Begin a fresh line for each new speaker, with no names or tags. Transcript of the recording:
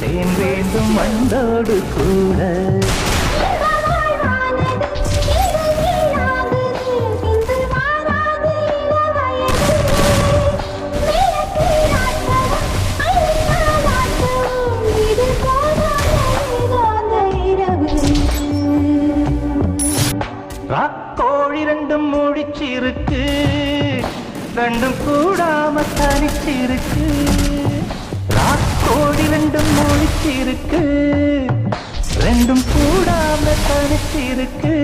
தேன் வேண்டும் மண்டோடு கூட. கோழி ரெண்டும் முடிச்சிருக்கு, ரெண்டும் கூடாம தனிச்சிருக்கு. கோழி ரெண்டும் முடிச்சிருக்கு, ரெண்டும் கூடாம தனிச்சிருக்கு.